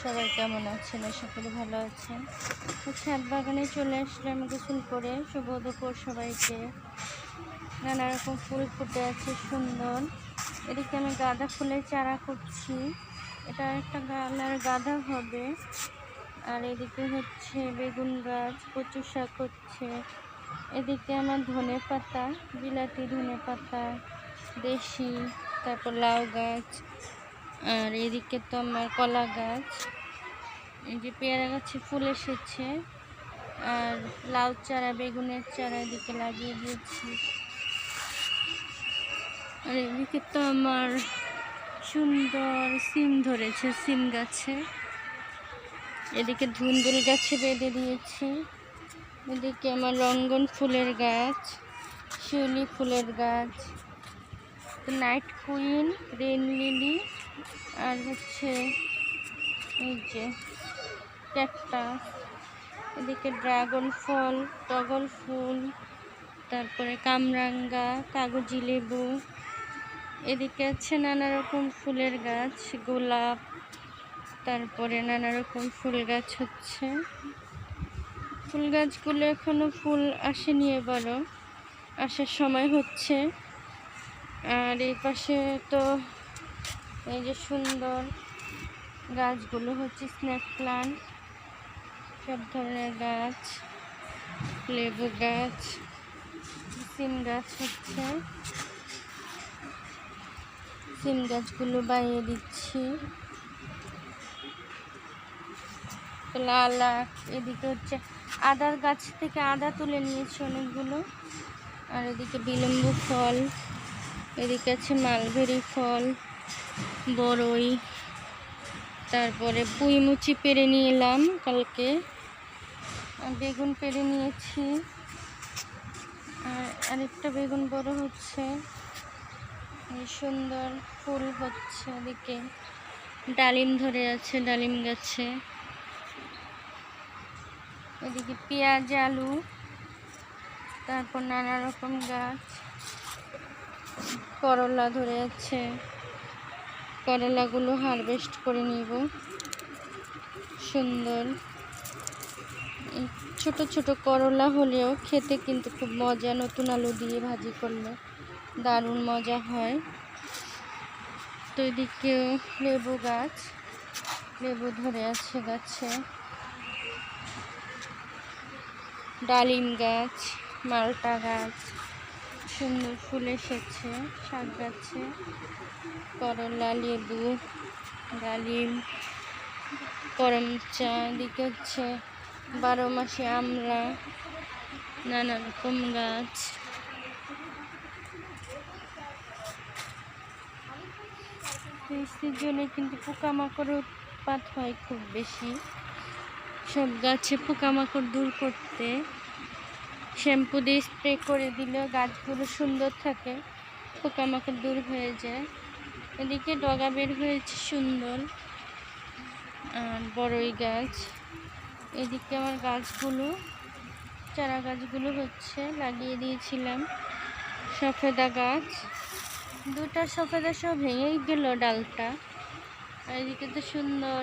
সবাই কেমন আছেন? আশা করি ভালো আছেন। ছাদ বাগানে চলে আসলাম গোসল করে। শুভ দুপুর সবাইকে। নানা রকম ফুল ফুটে আছে সুন্দর। এদিকে আমি গাঁদা ফুলের চারা করছি। এটা একটা কালার গাঁদা হবে। আর এদিকে হচ্ছে বেগুন গাছ, কচু শাক হচ্ছে। এদিকে আমার ধনে পাতা, বিলাতি ধনে পাতা, দেশি, তারপর লাউ গাছ। আর এদিকে তো আমার কলা গাছ, এই যে পেয়ারা গাছে ফুল এসেছে। আর লাউ চারা, বেগুনের চারা এদিকে লাগিয়ে দিয়েছি। আর এদিকে তো আমার সুন্দর সিম ধরেছে, সিম গাছে। এদিকে ধুন্দুল গাছে বেঁধে দিয়েছি। এদিকে আমার রঙ্গন ফুলের গাছ, শিউলি ফুলের গাছ, নাইট কুইন, রেন লিলি, আর হচ্ছে এই যে ক্যাকটাস। এদিকে ড্রাগন ফল, টগর ফুল, তারপরে কামরাঙ্গা, কাগজি লেবু। এদিকে আছে নানা রকম ফুলের গাছ, গোলাপ, তারপরে নানা রকম ফুল গাছ হচ্ছে। ফুল গাছগুলো এখনো ফুল আসেনি, এবারও আসার সময় হচ্ছে। আর এই পাশে তো এই যে সুন্দর গাছগুলো হচ্ছে স্নেক প্লান্ট, সব ধরনের গাছ, লেবু গাছ, সিম গাছ হচ্ছে। সিম গাছগুলো বাইয়ে দিচ্ছি। লাল, এদিকে হচ্ছে আদার গাছ থেকে আদা তুলে নিয়েছি অনেকগুলো। আর এদিকে বিলম্বু ফল, এদিকে আছে মালবেরি ফল, বড়ই, তারপরে পুঁইমুচি পেরে নিয়ে এলাম কালকে। বেগুন পেরে নিয়েছি। আর আরেকটা বেগুন বড় হচ্ছে, সুন্দর ফুল হচ্ছে। এদিকে ডালিম ধরে আছে, ডালিম গাছে। এদিকে পেঁয়াজ, আলু, তারপর নানা রকম গাছ। করলা ধরে আছে, করলাগুলো হারভেস্ট করে নিব। সুন্দর ছোট ছোট করলা হলেও খেতে কিন্তু খুব মজা, নতুন আলু দিয়ে ভাজি করলে দারুণ মজা হয়। তো এদিকেও লেবু গাছ, লেবু ধরে আছে গাছে। ডালিম গাছ, মালটা গাছ, সুন্দর ফুল এসেছে শাক গাছে। করলা, লেবু, ডালিম, করমচা, এদিকে হচ্ছে 12 মাসে আমড়া, নানা রকম গাছ। এই সিজনে কিন্তু পোকামাকড়ের উৎপাত হয় খুব বেশি। সব গাছে পোকামাকড় দূর করতে শ্যাম্পু দিয়ে স্প্রে করে দিলে গাছগুলো সুন্দর থাকে, পোকামাকড় দূর হয়ে যায়। এদিকে ডগা বের হয়েছে সুন্দর। আর বড়ই গাছ, এদিকে আমার গাছগুলো, চারা গাছগুলো হচ্ছে, লাগিয়ে দিয়েছিলাম। সফেদা গাছ, দুটা সফেদা সব ভেঙেই গেল ডালটা। আর এদিকে তো সুন্দর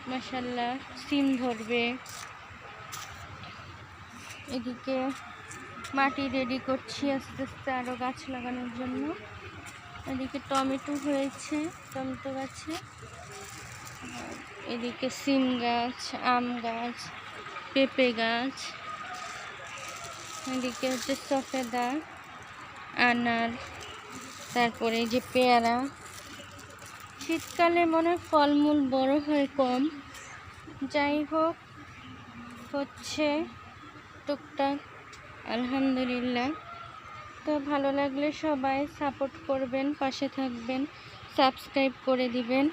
মাশাআল্লাহ সিম ধরবে। এদিকে মাটি রেডি করছি আস্তে আস্তে আরও গাছ লাগানোর জন্য। এদিকে টমেটো হয়েছে, টমেটো গাছে। এদিকে সিম গাছ, আম গাছ, পেঁপে গাছ। এদিকে হচ্ছে সফেদা, আনার, তারপরে যে পেয়ারা। শীতকালে মনে হয় ফলমূল বড় হয় কম, যাই হোক হচ্ছে টুকটাক আলহামদুলিল্লাহ। তো ভালো লাগলে সবাই সাপোর্ট করবেন, পাশে থাকবেন, সাবস্ক্রাইব করে দিবেন।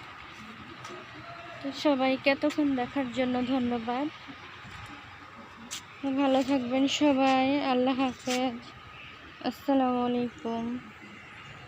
তো সবাইকে এতক্ষণ দেখার জন্য ধন্যবাদ। ভালো থাকবেন সবাই। আল্লাহ হাফেজ। আসসালামু আলাইকুম।